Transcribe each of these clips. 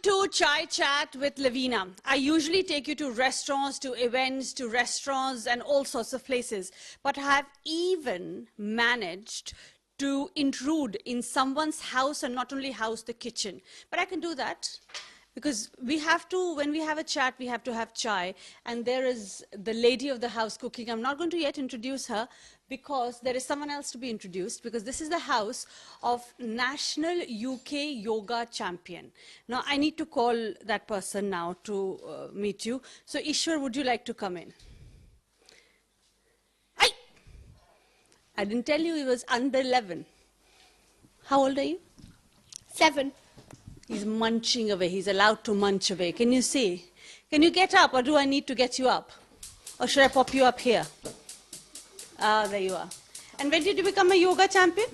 to Chai Chat with Lavina. I usually take you to restaurants, to events, to restaurants, and all sorts of places. But I have even managed to intrude in someone's house, and not only house, the kitchen. But I can do that because we have to, when we have a chat, we have to have chai. And there is the lady of the house cooking. I'm not going to yet introduce her because there is someone else to be introduced, because this is the house of National UK Yoga Champion. Now, I need to call that person now to meet you. So, Ishwar, would you like to come in? I didn't tell you he was under 11. How old are you? 7. He's munching away. He's allowed to munch away. Can you see? Can you get up, or do I need to get you up? Or should I pop you up here? Ah, there you are. And when did you become a yoga champion?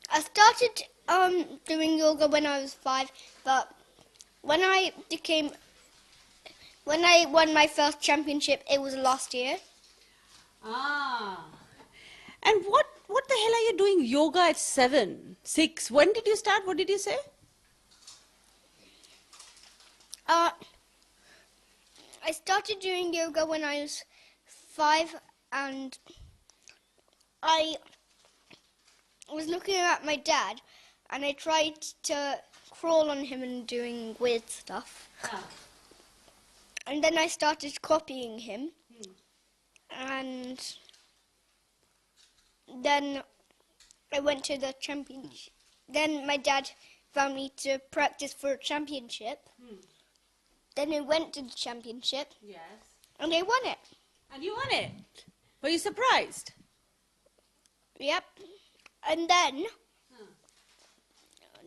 I started doing yoga when I was 5, but when I won my first championship, it was last year. Ah. And what the hell are you doing yoga at 7, 6? When did you start? What did you say? I started doing yoga when I was 5, and I was looking at my dad, and I tried to crawl on him and doing weird stuff. Ah. And then I started copying him. And then I went to the championship. Then my dad found me to practice for a championship. Then I went to the championship. Yes. And I won it. And you won it. Were you surprised? Yep. And then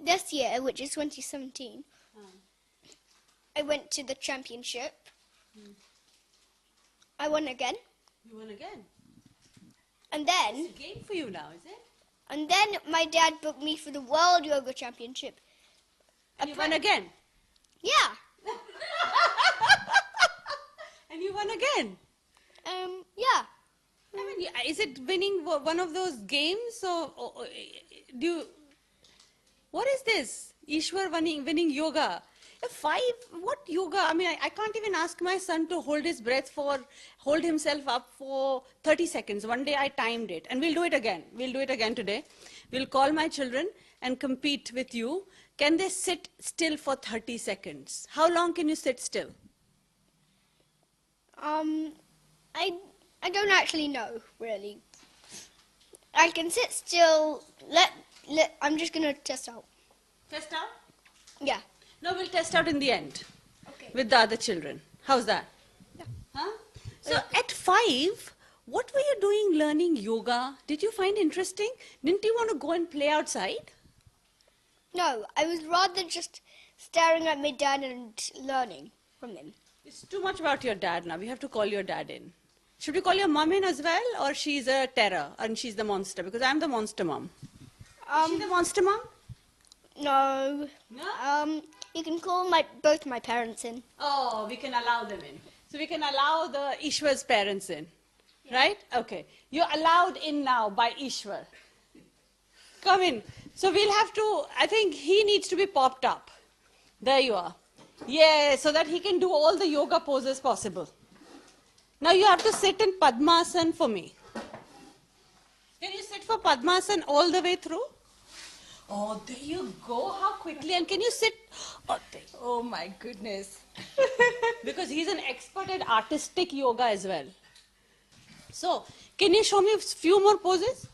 this year, which is 2017, I went to the championship. I won again. You won again. And then, It's a game for you now, is it? and then my dad booked me for the World Yoga Championship. And you won again. Yeah. And you won again. Yeah. I mean, is it winning one of those games? Or do you, what is this? Ishwar winning yoga. 5, what yoga? I mean, I can't even ask my son to hold himself up for 30 seconds. One day I timed it, and we'll do it again. We'll do it again today. We'll call my children and compete with you. Can they sit still for 30 seconds? How long can you sit still? I don't actually know, really. I can sit still. I'm just gonna test out. Test out? Yeah. No, we'll test out in the end. Okay. With the other children. How's that? Yeah. Huh? So at 5, what were you doing learning yoga? Did you find interesting? Didn't you want to go and play outside? No, I was rather just staring at my dad and learning from him. It's too much about your dad now. We have to call your dad in. Should we call your mom in as well? Or she's a terror and she's the monster? Because I'm the monster mom. Is she the monster mom? No. No? You can call both my parents in. Oh, we can allow them in. So we can allow the Ishwar's parents in. Yeah. Right? Okay. You're allowed in now by Ishwar. Come in. So we'll have to, I think he needs to be popped up. There you are. Yeah, so that he can do all the yoga poses possible. Now you have to sit in Padmasana for me. Can you sit for Padmasana all the way through? Oh, there you go. How quickly. And can you sit? Oh my goodness. Because he's an expert at artistic yoga as well. So, can you show me a few more poses?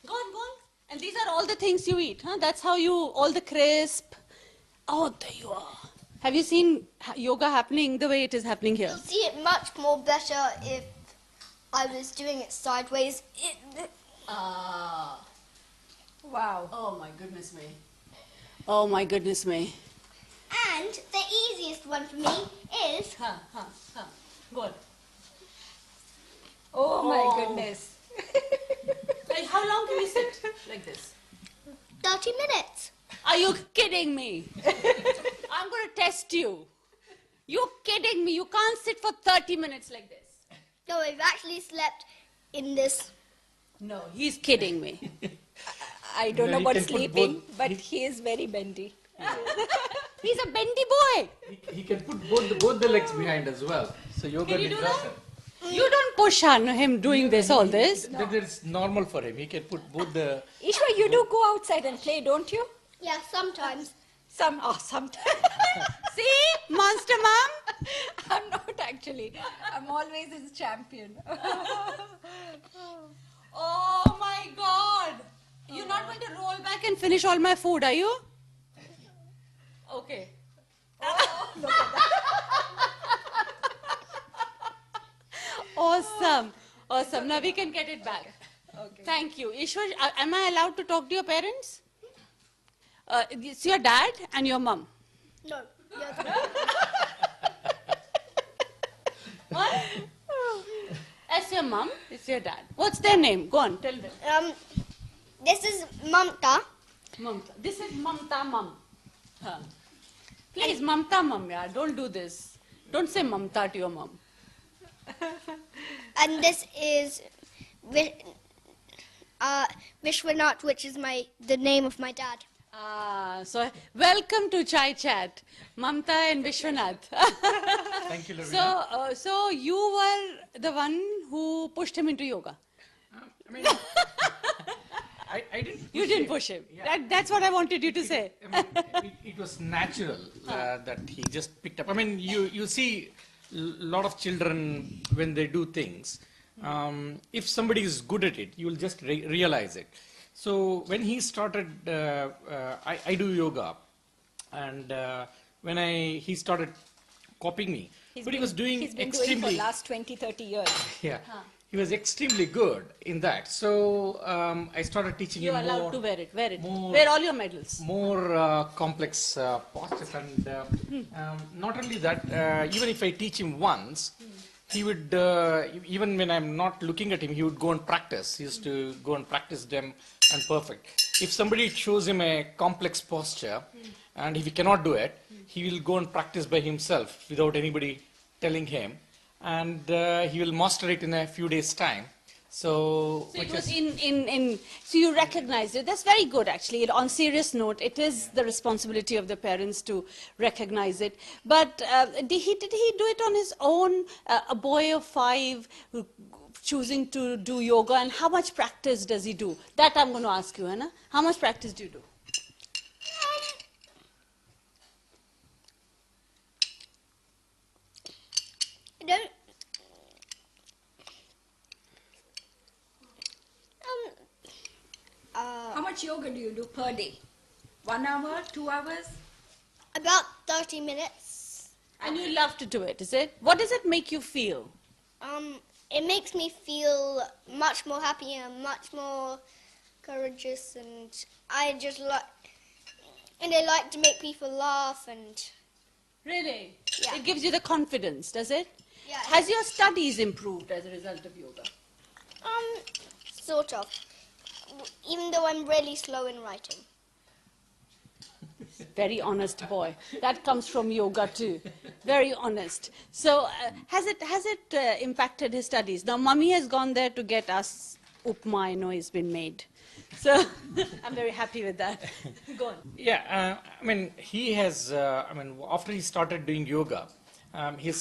Go on. And these are all the things you eat, huh? That's how all the crisp. Oh, there you are. Have you seen yoga happening the way it is happening here? You'll see it much more better if I was doing it sideways. Ah. Wow. Oh my goodness me. Oh my goodness me. And the easiest one for me is... Good. Oh my goodness. Like, how long can you sit like this? 30 minutes. Are you kidding me? I'm going to test you. You're kidding me. You can't sit for 30 minutes like this. No, I've actually slept in this. No, he's kidding me. I don't No, know he about can put sleeping, both- but he is very bendy. He's a bendy boy. He can put both the legs behind as well. So yoga Can you do Nidrasana. You don't push on him doing this, all this. That is normal for him. He can put both the. Ishwa, you do go outside and play, don't you? Yeah, sometimes. Sometimes. See, Monster Mom? I'm not actually. I'm always his champion. Oh my God. You're not going to roll back and finish all my food, are you? Okay. Awesome. Awesome. Now we can get it back. Okay. Thank you. Ishwar, am I allowed to talk to your parents? It's your dad and your mom. No. Yes. What? That's your mom, it's your dad. What's their name? Go on, tell them. This is Mamta. Mamta. This is Mamta Mum. Huh. Please, Mamta Mum, yeah. Don't do this. Don't say Mamta to your mom. And this is Vishwanath, which is the name of my dad. So welcome to Chai Chat, Mamta and Vishwanath. Thank you, Lavina. So you were the one who pushed him into yoga. I mean, I didn't. You didn't push him. Yeah. That's what I wanted you to say. I mean, it was natural that he just picked up. I mean, you see a lot of children when they do things. If somebody is good at it, you will just realize it. So when he started, I do yoga, and when he started copying me, but he was doing He's been extremely. doing for the last 20, 30 years. Yeah, he was extremely good in that. So I started teaching You're him allowed more. to wear it. Wear it. more- Wear all your medals. More complex postures, and not only that, even if I teach him once, he would, even when I'm not looking at him, he would go and practice. He used to go and practice them and perfect. If somebody shows him a complex posture, and if he cannot do it, he will go and practice by himself without anybody telling him, and he will master it in a few days' time. So, So it which was is- so you recognized it. That's very good, actually. On serious note, it is the responsibility of the parents to recognize it. But did he do it on his own? A boy of 5 who choosing to do yoga, and how much practice does he do? That I'm going to ask you, Hannah. How much practice do you do? I don't. How much yoga do you do per day? 1 hour, 2 hours? About 30 minutes. And you love to do it, is it? What does it make you feel? It makes me feel much more happy and much more courageous, and I like to make people laugh, and Really? Yeah. It gives you the confidence, does it? Yeah. Has your studies improved as a result of yoga? sort of. Even though I'm really slow in writing. Very honest boy. That comes from yoga too. Very honest. So has it impacted his studies? Now, Mummy has gone there to get us upma. I know has been made. So I'm very happy with that. Go on. Yeah, I mean, he has, after he started doing yoga, his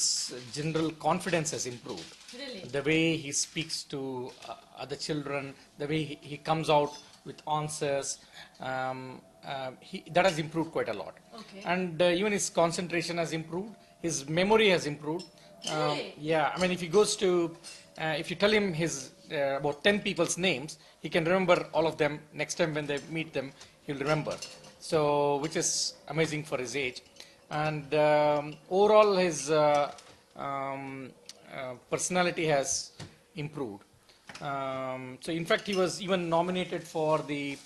general confidence has improved. Really? The way he speaks to other children, the way he comes out with answers, that has improved quite a lot. Okay. And even his concentration has improved, his memory has improved. Really? Yeah, I mean, if he goes to, if you tell him his about 10 people's names, he can remember all of them. Next time when they meet them, he'll remember. So, which is amazing for his age. And overall, his personality has improved. So, in fact, he was even nominated for the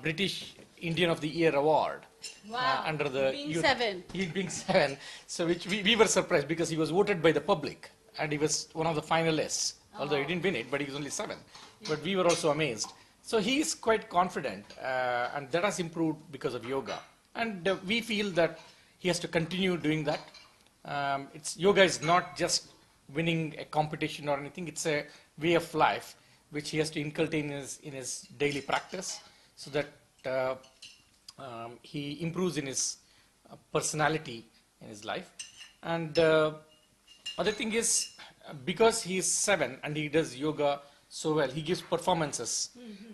British Indian of the Year award. Wow. Under the Being 7. He being 7, so which we were surprised because he was voted by the public and he was one of the finalists. Although he didn't win it, but he was only 7. But we were also amazed. So he is quite confident, and that has improved because of yoga. And we feel that he has to continue doing that. Yoga is not just winning a competition or anything. It's a way of life which he has to inculcate in his daily practice. so that he improves in his personality in his life. And other thing is, because he is 7 and he does yoga so well, he gives performances,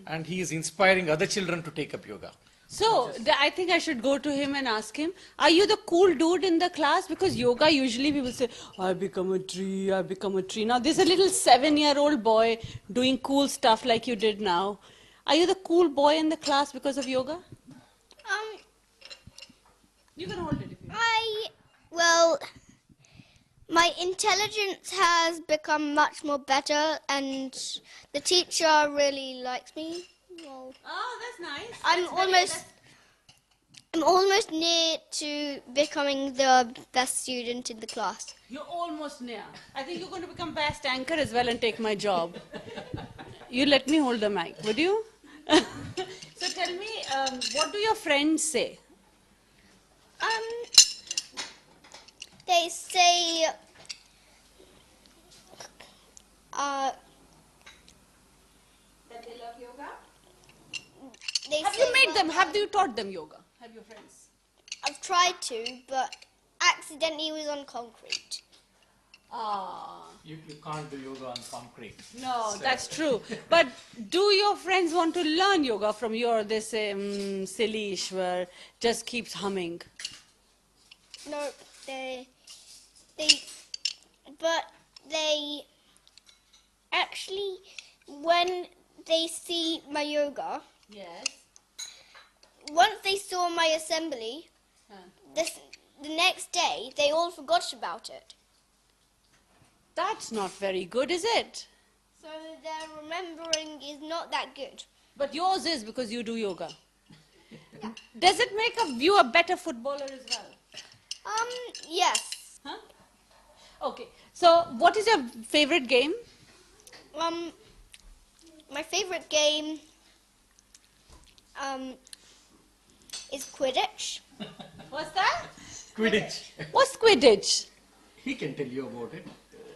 and he is inspiring other children to take up yoga. So, I think I should go to him and ask him, are you the cool dude in the class? Because yoga, usually people say, I become a tree, I become a tree. Now, there's a little 7-year-old boy doing cool stuff like you did now. Are you the cool boy in the class because of yoga? You can hold it if you want. Well, my intelligence has become much more better, and the teacher really likes me. Well, Oh, that's nice. I'm almost near to becoming the best student in the class. You're almost near. I think you're going to become best anchor as well and take my job. You let me hold the mic, would you? So tell me, what do your friends say? They say, That they love yoga? Have you made them? Have you taught them yoga? Have your friends? I've tried to, but accidentally it was on concrete. Ah, You can't do yoga on concrete. no, that's true. But do your friends want to learn yoga from you, or they say, silly Ishwar, just keeps humming? No, they actually, when they see my yoga, Yes. once they saw my assembly, the next day they all forgot about it. That's not very good, is it? So their remembering is not that good. But yours is because you do yoga. Does it make you a better footballer as well? Yes. Huh? Okay. So, what is your favorite game? My favorite game is Quidditch. What's that? Quidditch. What's Quidditch? He can tell you about it.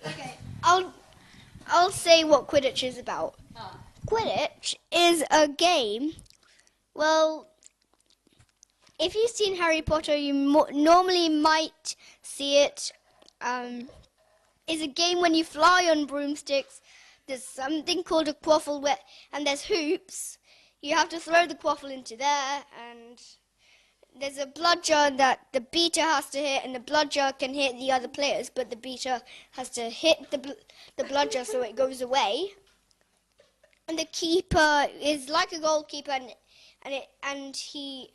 Okay. I'll say what Quidditch is about. Quidditch is a game. Well, if you've seen Harry Potter, you normally might see it. It's a game when you fly on broomsticks. There's something called a quaffle, and there's hoops. You have to throw the quaffle into there, and there's a bludger that the beater has to hit, and the bludger can hit the other players, but the beater has to hit the bludger so it goes away. And the keeper is like a goalkeeper, and he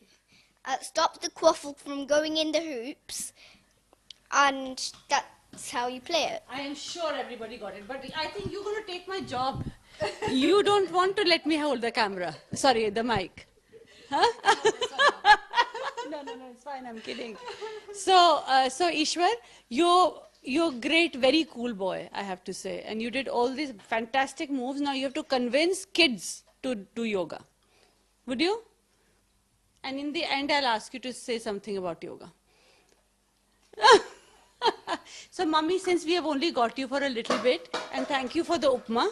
stops the quaffle from going in the hoops, and that's how you play it. I am sure everybody got it, but I think you're going to take my job. You don't want to let me hold the camera. Sorry, the mic. Huh? No, it's fine. I'm kidding. So Ishwar, you're great, very cool boy, I have to say. And you did all these fantastic moves. Now you have to convince kids to do yoga. Would you? And in the end, I'll ask you to say something about yoga. So, Mummy, since we have only got you for a little bit, and thank you for the upma.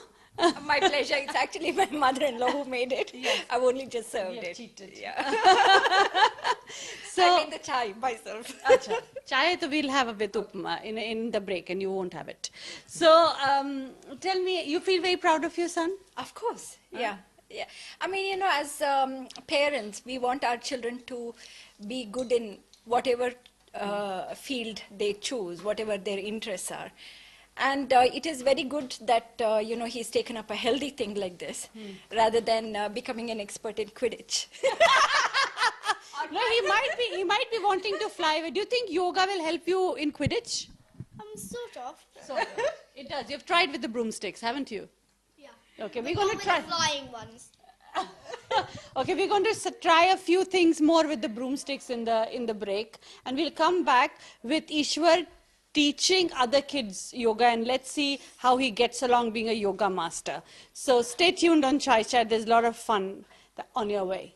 My pleasure. It's actually my mother-in-law who made it. Yes. I've only just served You it. cheated. Yeah. So, I made the chai myself. Acha. Chai to we'll have a with upma in the break, and you won't have it. So, tell me, you feel very proud of your son? Of course. Yeah. Yeah. I mean, as parents, we want our children to be good in whatever field they choose, whatever their interests are. And it is very good that, he's taken up a healthy thing like this, rather than becoming an expert in Quidditch. No, he might be wanting to fly away. Do you think yoga will help you in Quidditch? Sort of. Sort of. It does. You've tried with the broomsticks, haven't you? Yeah. Okay, we're Not going to with try. the flying ones. Okay, we're going to try a few things more with the broomsticks in the break, and we'll come back with Ishwar teaching other kids yoga, and let's see how he gets along being a yoga master. So stay tuned on Chai Chat. There's a lot of fun on your way.